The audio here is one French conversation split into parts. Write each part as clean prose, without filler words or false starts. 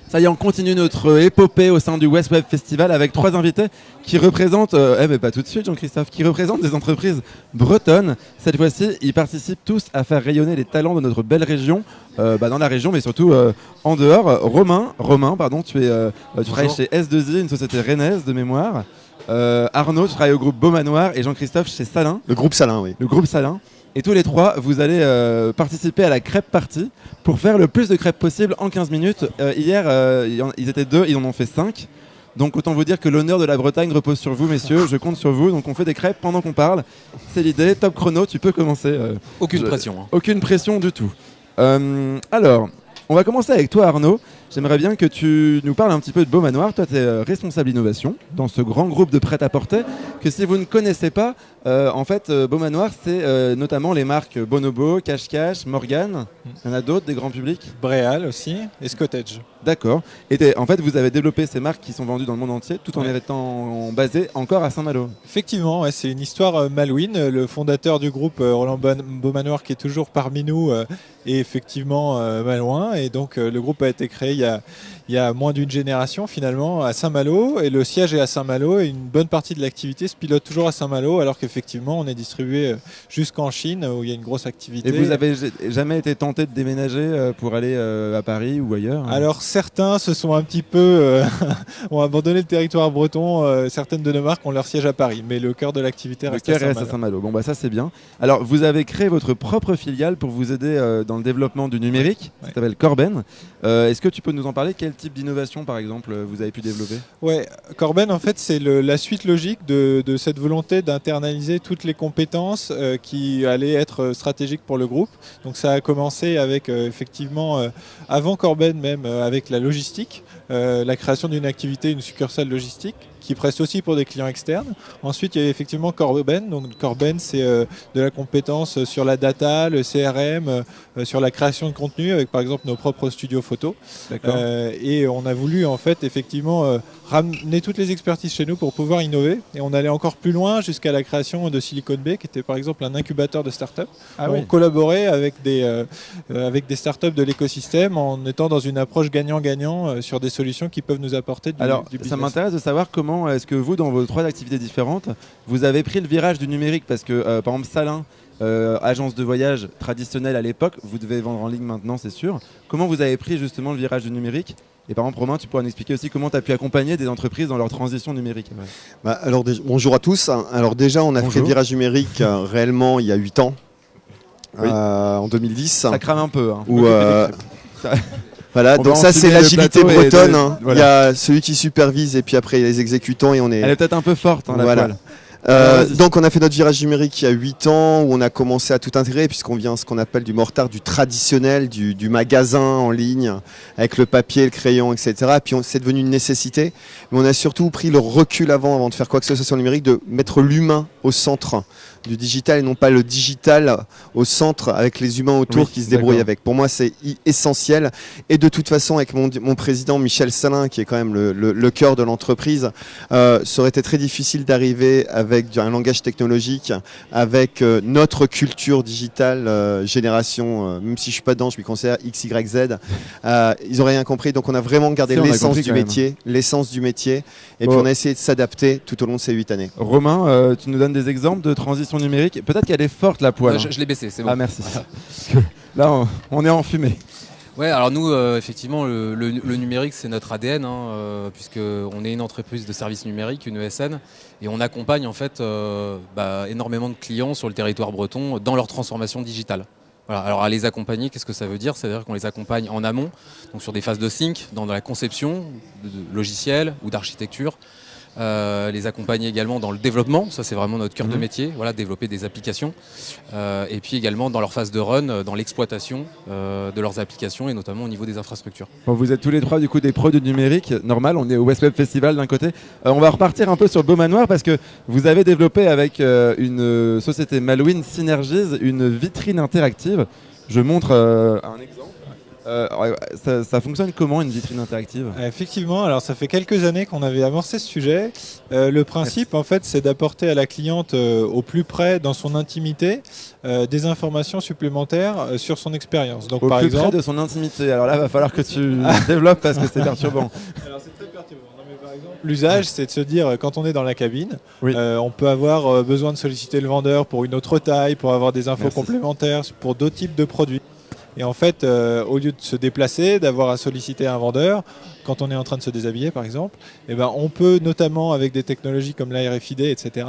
Ça y est, on continue notre épopée au sein du West Web Festival avec 3 invités qui représentent, pas tout de suite Jean-Christophe, qui représentent des entreprises bretonnes. Cette fois-ci, ils participent tous à faire rayonner les talents de notre belle région, dans la région, mais surtout en dehors. Romain, tu travailles chez S2I, une société rennaise de mémoire. Arnaud, tu travailles au groupe Beaumanoir et Jean-Christophe chez Salin. Le groupe Salin, oui. Le groupe Salin. Et tous les 3, vous allez participer à la crêpe party pour faire le plus de crêpes possible en 15 minutes. Hier, ils étaient 2, ils en ont fait 5. Donc autant vous dire que l'honneur de la Bretagne repose sur vous, messieurs. Je compte sur vous. Donc on fait des crêpes pendant qu'on parle. C'est l'idée. Top chrono, tu peux commencer. Aucune pression. Hein. Aucune pression du tout. Alors, on va commencer avec toi, Arnaud. J'aimerais bien que tu nous parles un petit peu de Beaumanoir. Toi, tu es responsable innovation dans ce grand groupe de prêt-à-porter que si vous ne connaissez pas, Beaumanoir, c'est notamment les marques Bonobo, Cache-Cache, Morgane. Il y en a d'autres, des grands publics. Bréal aussi et Scottage. D'accord. Et en fait, vous avez développé ces marques qui sont vendues dans le monde entier tout en étant basées encore à Saint-Malo. Effectivement, c'est une histoire malouine. Le fondateur du groupe, Roland Beaumanoir, qui est toujours parmi nous, est effectivement malouin. Et donc, le groupe a été créé il y a moins d'une génération finalement à Saint-Malo, et le siège est à Saint-Malo et une bonne partie de l'activité se pilote toujours à Saint-Malo, alors qu'effectivement on est distribué jusqu'en Chine où il y a une grosse activité. Et vous avez jamais été tenté de déménager pour aller à Paris ou ailleurs? Alors certains se sont un petit peu ont abandonné le territoire breton, certaines de nos marques ont leur siège à Paris, mais le cœur de l'activité reste à Saint-Malo. Bon bah ça c'est bien. Alors vous avez créé votre propre filiale pour vous aider dans le développement du numérique, ça s'appelle Corben. Est-ce que tu peux nous en parler? Quel type d'innovation par exemple vous avez pu développer? Ouais, Corben en fait c'est la suite logique de cette volonté d'internaliser toutes les compétences qui allaient être stratégiques pour le groupe. Donc ça a commencé avec effectivement avant Corben même avec la logistique, la création d'une activité, une succursale logistique qui preste aussi pour des clients externes. Ensuite, il y a effectivement Corben. Donc Corben, c'est de la compétence sur la data, le CRM, sur la création de contenu, avec par exemple nos propres studios photos. Et on a voulu en fait effectivement ramener toutes les expertises chez nous pour pouvoir innover. Et on allait encore plus loin jusqu'à la création de Silicon Bay, qui était par exemple un incubateur de start-up. On collaborait avec des start-up de l'écosystème en étant dans une approche gagnant-gagnant sur des solutions qui peuvent nous apporter du business. Ça m'intéresse de savoir comment est-ce que vous, dans vos 3 activités différentes, vous avez pris le virage du numérique, parce que par exemple Salin, agence de voyage traditionnelle à l'époque, vous devez vendre en ligne maintenant, c'est sûr. Comment vous avez pris justement le virage du numérique? Et par exemple, Romain, tu pourras nous expliquer aussi comment tu as pu accompagner des entreprises dans leur transition numérique. Alors, bonjour à tous. Alors déjà, on a fait le virage numérique réellement il y a 8 ans, en 2010. Ça crame un peu. Voilà, donc ça c'est l'agilité bretonne. Il y a celui qui supervise et puis après il y a les exécutants et on est... Elle est peut-être un peu forte, la poêle. Donc on a fait notre virage numérique il y a 8 ans où on a commencé à tout intégrer, puisqu'on vient ce qu'on appelle du mortar, du traditionnel, du magasin en ligne avec le papier, le crayon, etc. Et puis c'est devenu une nécessité, mais on a surtout pris le recul avant de faire quoi que ce soit sur le numérique, de mettre l'humain au centre du digital et non pas le digital au centre avec les humains autour qui se débrouillent avec. Pour moi c'est essentiel, et de toute façon avec mon président Michel Salin qui est quand même le cœur de l'entreprise, ça aurait été très difficile d'arriver avec un langage technologique, avec notre culture digitale génération, même si je suis pas dedans, je m'y considère X, Y, Z, ils n'auraient rien compris. Donc on a vraiment gardé l'essence du métier, et puis on a essayé de s'adapter tout au long de ces 8 années. Romain, tu nous donnes des exemples de transition numérique? Peut-être qu'elle est forte la poêle. Je l'ai baissé, c'est bon. Ah merci. Parce que là on est en fumée. Ouais, alors nous, effectivement, le numérique, c'est notre ADN, puisqu'on est une entreprise de services numériques, une ESN, et on accompagne en fait énormément de clients sur le territoire breton dans leur transformation digitale. Voilà. Alors à les accompagner, qu'est-ce que ça veut dire? C'est-à-dire qu'on les accompagne en amont, donc sur des phases de sync, dans la conception de logiciels ou d'architecture. Les accompagner également dans le développement, ça c'est vraiment notre cœur de métier, développer des applications, et puis également dans leur phase de run, dans l'exploitation de leurs applications et notamment au niveau des infrastructures. Bon, vous êtes tous les 3 du coup des pros du numérique, normal, on est au West Web Festival d'un côté. On va repartir un peu sur Beaumanoir parce que vous avez développé avec une société Malouine Synergies une vitrine interactive. Je montre un exemple. Ouais, ça fonctionne comment une vitrine interactive? Effectivement, alors ça fait quelques années qu'on avait amorcé ce sujet. Le principe, en fait, c'est d'apporter à la cliente au plus près, dans son intimité, des informations supplémentaires sur son expérience. Donc, Au par plus exemple, près de son intimité. Alors là, va falloir que tu développes parce que c'est perturbant. alors c'est très perturbant. Non, mais par exemple, l'usage, c'est de se dire, quand on est dans la cabine, Oui. on peut avoir besoin de solliciter le vendeur pour une autre taille, pour avoir des infos Merci. complémentaires, pour d'autres types de produits. Et en fait, au lieu de se déplacer, d'avoir à solliciter un vendeur, quand on est en train de se déshabiller par exemple, eh ben, on peut notamment avec des technologies comme la RFID, etc.,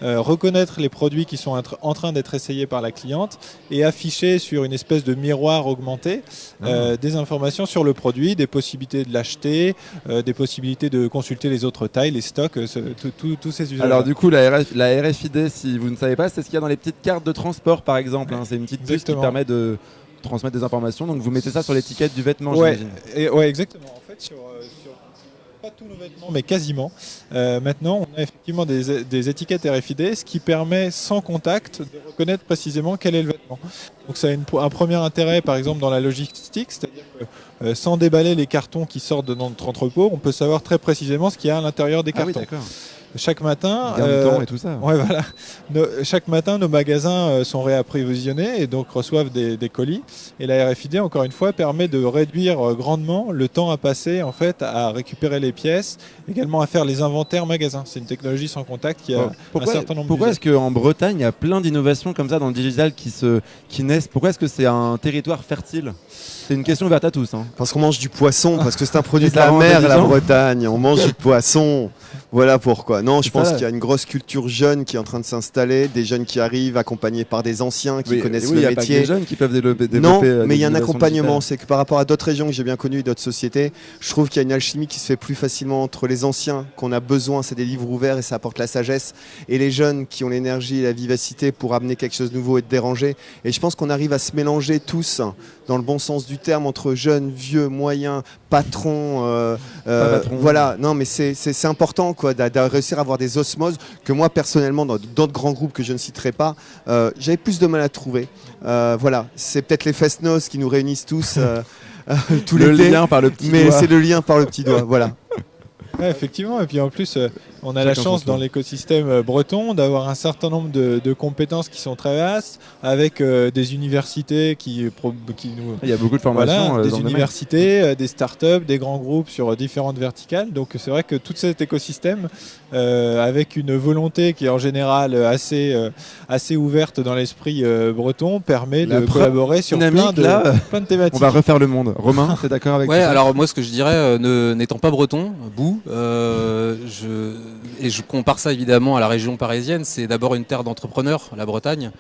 reconnaître les produits qui sont en train d'être essayés par la cliente et afficher sur une espèce de miroir augmenté des informations sur le produit, des possibilités de l'acheter, des possibilités de consulter les autres tailles, les stocks, tous ces usages. Alors du coup, la RFID, si vous ne savez pas, c'est ce qu'il y a dans les petites cartes de transport par exemple. Hein. C'est une petite puce qui Exactement. permet de transmettre des informations. Donc vous mettez ça sur l'étiquette du vêtement, Ouais, j'imagine. ouais, exactement. En fait, sur pas tous nos vêtements, mais quasiment. Maintenant, on a effectivement des étiquettes RFID, ce qui permet, sans contact, de reconnaître précisément quel est le vêtement. Donc ça a un premier intérêt, par exemple, dans la logistique, c'est-à-dire que sans déballer les cartons qui sortent de notre entrepôt, on peut savoir très précisément ce qu'il y a à l'intérieur des Ah oui, cartons. d'accord. Chaque matin, Gain de temps et tout ça. ouais, voilà. Chaque matin, nos magasins sont réapprovisionnés et donc reçoivent des colis. Et la RFID, encore une fois, permet de réduire grandement le temps à passer en fait à récupérer les pièces, également à faire les inventaires magasins. C'est une technologie sans contact qui a un certain nombre Pourquoi d'usages. est-ce qu'en Bretagne, il y a plein d'innovations comme ça dans le digital qui naissent? Pourquoi est-ce que c'est un territoire fertile? C'est une question ouverte à tous. Hein. Parce qu'on mange du poisson, parce que c'est un produit Et de ça la rend mer, la intelligent. Bretagne. On mange du poisson. Voilà pourquoi. Non, je C'est pense ça. qu'il y a une grosse culture jeune qui est en train de s'installer, des jeunes qui arrivent accompagnés par des anciens qui Oui, connaissent oui, le il y a pas que métier. des jeunes qui peuvent développer. Non, des mais il y a un innovations accompagnement. digitales. C'est que par rapport à d'autres régions que j'ai bien connues, d'autres sociétés, je trouve qu'il y a une alchimie qui se fait plus facilement entre les anciens qu'on a besoin, c'est des livres ouverts et ça apporte la sagesse, et les jeunes qui ont l'énergie et la vivacité pour amener quelque chose de nouveau et de déranger. Et je pense qu'on arrive à se mélanger tous, dans le bon sens du terme, entre jeunes, vieux, moyens, patrons. patron. Voilà, non, mais c'est important quoi, de réussir à avoir des osmoses que moi personnellement, dans d'autres grands groupes que je ne citerai pas, j'avais plus de mal à trouver. Voilà, c'est peut-être les fest-noz qui nous réunissent tous tout Le l'été, lien par le petit mais doigt. c'est le lien par le petit doigt. Voilà. Ouais, effectivement, et puis en plus, on a la Chacun chance son tour. dans l'écosystème breton d'avoir un certain nombre de compétences qui sont très vastes, avec des universités qui nous... Il y a beaucoup de formations Voilà, des dans le domaine. universités, des startups, des grands groupes sur différentes verticales. Donc c'est vrai que tout cet écosystème, avec une volonté qui est en général assez ouverte dans l'esprit breton, permet La de preuve collaborer sur dynamique, là, plein de thématiques. On va refaire le monde. Romain, t'es d'accord avec Ouais, ça? alors moi ce que je dirais, n'étant pas breton, je compare ça évidemment à la région parisienne, c'est d'abord une terre d'entrepreneurs, la Bretagne,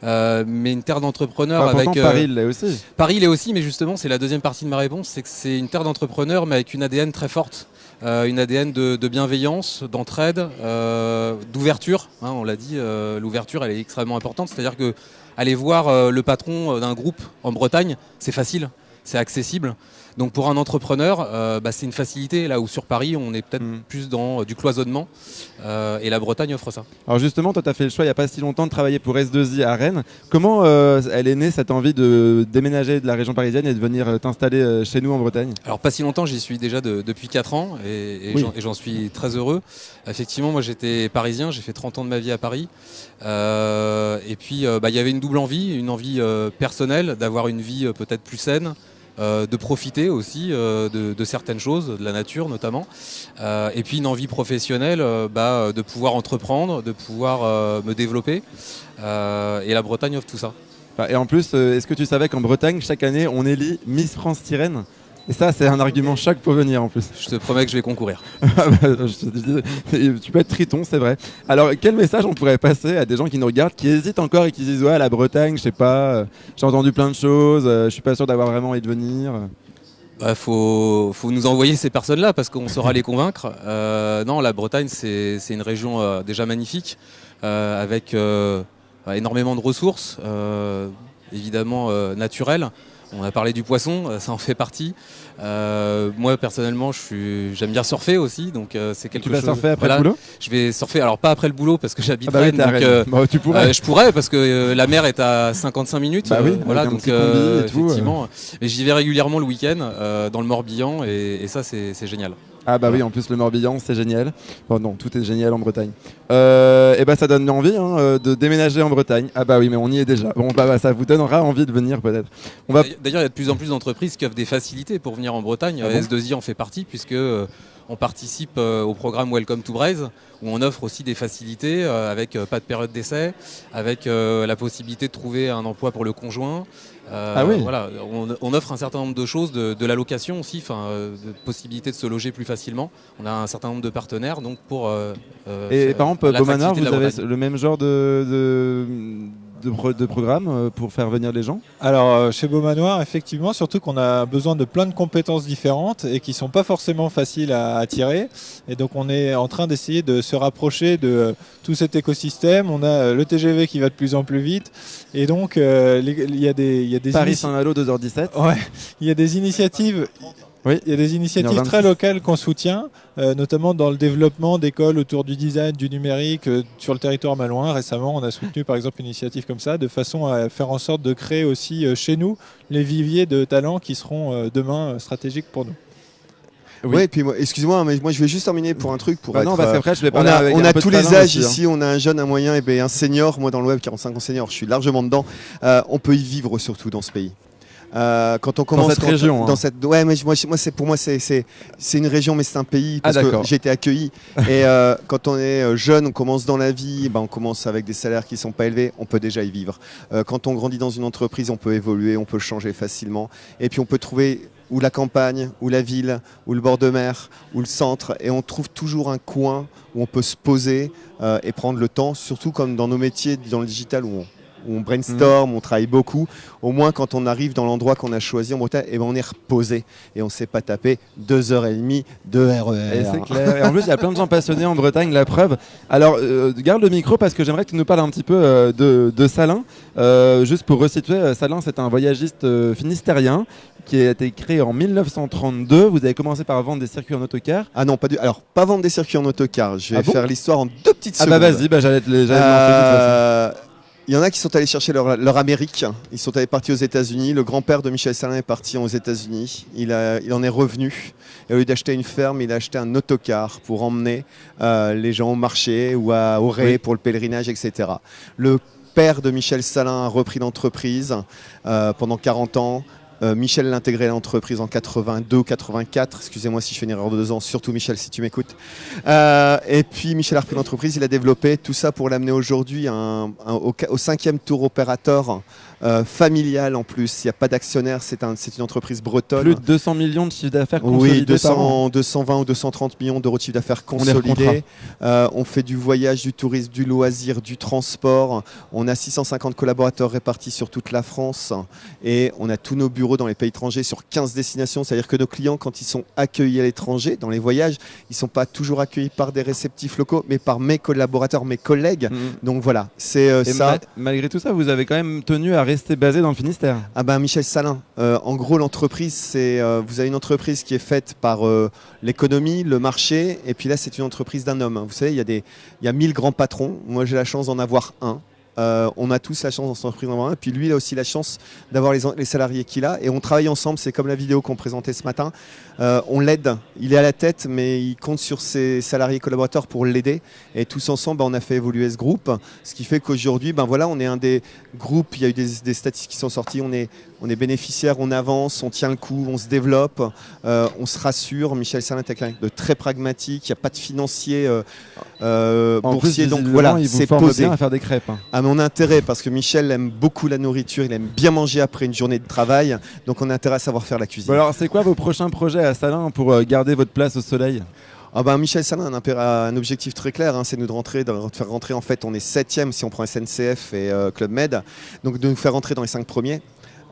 mais une terre d'entrepreneurs Enfin, avec... pourtant, Paris l'est aussi. Paris l'est aussi, mais justement c'est la deuxième partie de ma réponse, c'est que c'est une terre d'entrepreneurs mais avec une ADN très forte. Une ADN de bienveillance, d'entraide, d'ouverture. Hein, on l'a dit, l'ouverture elle est extrêmement importante, c'est-à-dire que aller voir le patron d'un groupe en Bretagne, c'est facile, c'est accessible. Donc pour un entrepreneur, c'est une facilité, là où sur Paris, on est peut-être plus dans du cloisonnement, et la Bretagne offre ça. Alors justement, toi, tu as fait le choix il n'y a pas si longtemps de travailler pour S2I à Rennes. Comment elle est née cette envie de déménager de la région parisienne et de venir t'installer chez nous en Bretagne? Alors pas si longtemps, j'y suis déjà depuis 4 ans, et Oui. j'en suis très heureux. Effectivement, moi j'étais parisien, j'ai fait 30 ans de ma vie à Paris. Et puis il y avait une double envie, une envie personnelle d'avoir une vie peut-être plus saine, de profiter aussi de certaines choses, de la nature notamment, et puis une envie professionnelle de pouvoir entreprendre, de pouvoir me développer, et la Bretagne offre tout ça. Et en plus, est-ce que tu savais qu'en Bretagne, chaque année, on élit Miss France Tyrène? Et ça, c'est un argument choc pour venir en plus. Je te promets que je vais concourir. Tu peux être triton, c'est vrai. Alors, quel message on pourrait passer à des gens qui nous regardent, qui hésitent encore et qui disent ouais, la Bretagne, je sais pas, j'ai entendu plein de choses, je suis pas sûr d'avoir vraiment envie de venir. Faut nous envoyer ces personnes-là parce qu'on saura les convaincre. Non, la Bretagne, c'est une région déjà magnifique, avec énormément de ressources, évidemment naturelles. On a parlé du poisson, ça en fait partie. Moi personnellement, j'aime bien surfer aussi, donc c'est quelque chose. Tu vas surfer après le boulot? Je vais surfer, alors pas après le boulot parce que j'habite bah oui, Rennes, donc tu pourrais. je pourrais parce que la mer est à 55 minutes. Bah oui, voilà, avec un donc petit combi et tout, effectivement. Mais j'y vais régulièrement le week-end dans le Morbihan et ça c'est génial. Ah bah oui, en plus le Morbihan, c'est génial. Bon non, tout est génial en Bretagne. Et bah ça donne envie de déménager en Bretagne. Ah bah oui, mais on y est déjà. Bon bah ça vous donnera envie de venir peut-être. D'ailleurs, il y a de plus en plus d'entreprises qui offrent des facilités pour venir en Bretagne. Ah bon S2I en fait partie puisque on participe au programme Welcome to Braise où on offre aussi des facilités avec pas de période d'essai, avec la possibilité de trouver un emploi pour le conjoint. Ah oui. Voilà, on offre un certain nombre de choses, de la location aussi, de possibilité de se loger plus facilement. On a un certain nombre de partenaires donc pour. Et par exemple, Beaumanoir, vous avez Bretagne. le même genre de programme pour faire venir les gens? Alors chez Beaumanoir, effectivement, surtout qu'on a besoin de plein de compétences différentes et qui ne sont pas forcément faciles à attirer. Et donc on est en train d'essayer de se rapprocher de tout cet écosystème. On a le TGV qui va de plus en plus vite. Et donc il y a des Paris-Saint-Malo, 2h17. Ouais, il y a des initiatives. Oui. Il y a des initiatives très locales qu'on soutient, notamment dans le développement d'écoles autour du design, du numérique sur le territoire malouin. Récemment, on a soutenu par exemple une initiative comme ça, de façon à faire en sorte de créer aussi chez nous les viviers de talents qui seront demain stratégiques pour nous. Oui, et puis excusez-moi, mais moi je vais juste terminer pour un truc. Non, parce qu'après je vais parler avec on un a peu tous de les talent âges aussi, ici, on a un jeune, un moyen et un senior. Moi dans le web, 45 ans senior, je suis largement dedans. On peut y vivre surtout dans ce pays. Quand on commence dans cette région, dans cette, ouais, mais pour moi c'est une région, mais c'est un pays parce que j'ai été accueilli. Et quand on est jeune, on commence dans la vie, on commence avec des salaires qui sont pas élevés, on peut déjà y vivre. Quand on grandit dans une entreprise, on peut évoluer, on peut changer facilement, et puis on peut trouver ou la campagne, ou la ville, ou le bord de mer, ou le centre, et on trouve toujours un coin où on peut se poser et prendre le temps, surtout comme dans nos métiers, dans le digital où on brainstorm, on travaille beaucoup. Au moins, quand on arrive dans l'endroit qu'on a choisi en Bretagne, on est reposé et on ne s'est pas tapé 2h30 de RER. Et c'est clair. Et en plus, il y a plein de gens passionnés en Bretagne, la preuve. Alors, garde le micro parce que j'aimerais que tu nous parles un petit peu de Salin. Juste pour resituer, Salin, c'est un voyagiste finistérien qui a été créé en 1932. Vous avez commencé par vendre des circuits en autocar. Ah non, pas du. Alors, pas vendre des circuits en autocar. Je vais faire l'histoire en 2 petites secondes. Ah bah vas-y, j'allais te lancer. Il y en a qui sont allés chercher leur Amérique. Ils sont allés partir aux États-Unis. Le grand-père de Michel Salin est parti aux États-Unis. Il en est revenu. Et au lieu d'acheter une ferme, il a acheté un autocar pour emmener les gens au marché ou à Auray pour le pèlerinage, etc. Le père de Michel Salin a repris l'entreprise pendant 40 ans. Michel l'a intégré à l'entreprise en 82 ou 84. Excusez-moi si je fais une erreur de 2 ans, surtout Michel si tu m'écoutes. Et puis Michel a repris l'entreprise, il a développé tout ça pour l'amener aujourd'hui au 5e tour opérateur familial en plus. Il n'y a pas d'actionnaire, c'est une entreprise bretonne. Plus de 200 millions de chiffre d'affaires consolidé. Oui, par an. 220 ou 230 millions d'euros de chiffre d'affaires consolidé. On fait du voyage, du tourisme, du loisir, du transport. On a 650 collaborateurs répartis sur toute la France et on a tous nos bureaux dans les pays étrangers sur 15 destinations. C'est-à-dire que nos clients, quand ils sont accueillis à l'étranger, dans les voyages, ils ne sont pas toujours accueillis par des réceptifs locaux, mais par mes collaborateurs, mes collègues. Donc voilà, c'est ça. Malgré tout ça, vous avez quand même tenu à rester basé dans le Finistère. Ah ben Michel Salin, en gros l'entreprise, vous avez une entreprise qui est faite par l'économie, le marché, et puis là c'est une entreprise d'un homme. Vous savez, il y a 1000 grands patrons. Moi j'ai la chance d'en avoir un. On a tous la chance dans cette entreprise d'en avoir un. Puis lui, il a aussi la chance d'avoir les salariés qu'il a. Et on travaille ensemble. C'est comme la vidéo qu'on présentait ce matin. On l'aide. Il est à la tête, mais il compte sur ses salariés collaborateurs pour l'aider. Et tous ensemble, on a fait évoluer ce groupe. Ce qui fait qu'aujourd'hui, on est un des groupes. Il y a eu des statistiques qui sont sorties. On est bénéficiaire, on avance, on tient le coup, on se développe, on se rassure. Michel Salin est quelqu'un de très pragmatique. Il n'y a pas de financier boursier. Donc voilà, c'est posé bien à faire des crêpes. À mon intérêt, parce que Michel aime beaucoup la nourriture, il aime bien manger après une journée de travail, donc on a intérêt à savoir faire la cuisine. Bon alors, c'est quoi vos prochains projets à Salin pour garder votre place au soleil? Michel Salin a un objectif très clair, c'est nous de faire rentrer, en fait, on est 7e si on prend SNCF et Club Med, donc de nous faire rentrer dans les 5 premiers.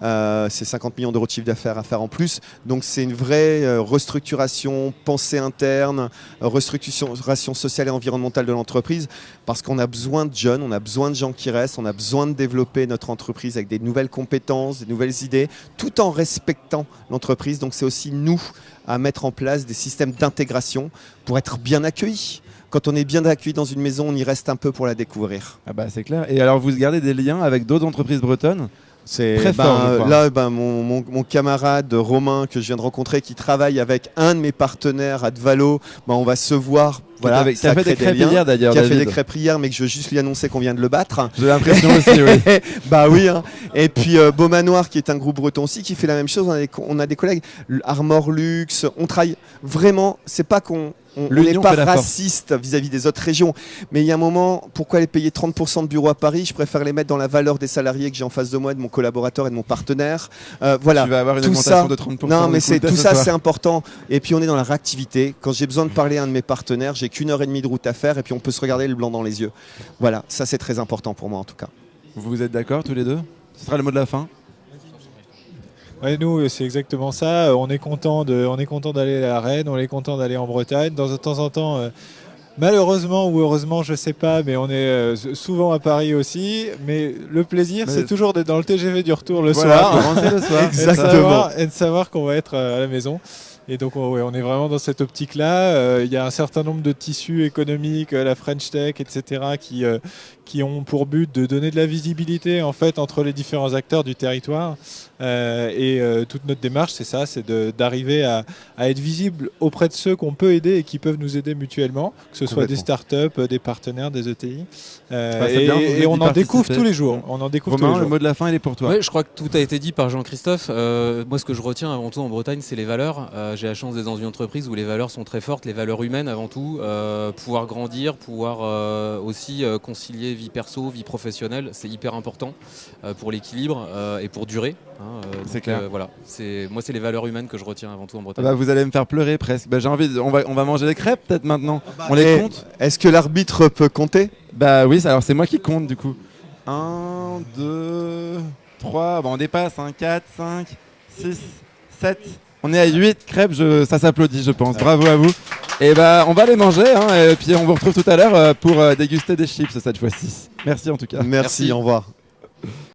c'est 50 millions d'euros de chiffre d'affaires à faire en plus. Donc c'est une vraie restructuration, pensée interne, restructuration sociale et environnementale de l'entreprise, parce qu'on a besoin de jeunes, on a besoin de gens qui restent, on a besoin de développer notre entreprise avec des nouvelles compétences, des nouvelles idées, tout en respectant l'entreprise. Donc c'est aussi nous à mettre en place des systèmes d'intégration pour être bien accueillis. Quand on est bien accueilli dans une maison, on y reste un peu pour la découvrir. Ah bah c'est clair. Et alors vous gardez des liens avec d'autres entreprises bretonnes? C'est très fort, je crois. là, mon camarade Romain que je viens de rencontrer, qui travaille avec un de mes partenaires à Devalo, on va se voir. Voilà, qui a fait des crêpes hier d'ailleurs. Qui a fait des crêpes hier, mais que je veux juste lui annoncer qu'on vient de le battre. J'ai l'impression aussi, oui. Bah oui. Hein. Et puis Beaumanoir, qui est un groupe breton aussi, qui fait la même chose. On a des collègues, Armor Luxe. On travaille vraiment. C'est pas qu'on n'est pas raciste vis-à-vis des autres régions, mais il y a un moment, pourquoi aller payer 30% de bureaux à Paris? Je préfère les mettre dans la valeur des salariés que j'ai en face de moi, de mon collaborateur et de mon partenaire. Voilà. Tu vas avoir une tout augmentation ça, de 30%. Non, mais tout ça, c'est important. Et puis on est dans la réactivité. Quand j'ai besoin de parler à un de mes partenaires, j'ai qu'1h30 de route à faire, et puis on peut se regarder le blanc dans les yeux. Voilà, ça c'est très important pour moi en tout cas. Vous êtes d'accord tous les deux? Ce sera le mot de la fin. Ouais, nous, c'est exactement ça. On est content d'aller à la Rennes, on est content d'aller en Bretagne. De temps en temps, malheureusement ou heureusement, je sais pas, mais on est souvent à Paris aussi. Mais le plaisir, c'est toujours d'être dans le TGV du retour le soir. Pour rentrer le soir. Exactement. Et de savoir qu'on va être à la maison. Et donc on est vraiment dans cette optique-là. Il y a un certain nombre de tissus économiques, la French Tech, etc., qui ont pour but de donner de la visibilité en fait entre les différents acteurs du territoire. Toute notre démarche, c'est ça, c'est d'arriver à être visible auprès de ceux qu'on peut aider et qui peuvent nous aider mutuellement, que ce soit des startups, des partenaires, des ETI. Et on en découvre tous les jours. Romain, le mot de la fin, il est pour toi. Ouais, je crois que tout a été dit par Jean-Christophe. Moi, ce que je retiens avant tout en Bretagne, c'est les valeurs. J'ai la chance d'être dans une entreprise où les valeurs sont très fortes, les valeurs humaines avant tout. Pouvoir grandir, pouvoir aussi concilier vie perso, vie professionnelle, c'est hyper important pour l'équilibre et pour durer. C'est clair. Voilà, moi c'est les valeurs humaines que je retiens avant tout en Bretagne. Bah, vous allez me faire pleurer presque. Bah, j'ai envie. On va manger des crêpes peut-être maintenant. On les compte. Est-ce que l'arbitre peut compter? Bah oui, alors c'est moi qui compte du coup. 1, 2, 3, on dépasse, 4, 5, 6, 7. On est à 8 crêpes, ça s'applaudit je pense. Bravo à vous. Et on va les manger et puis on vous retrouve tout à l'heure pour déguster des chips cette fois-ci. Merci en tout cas. Merci. Au revoir.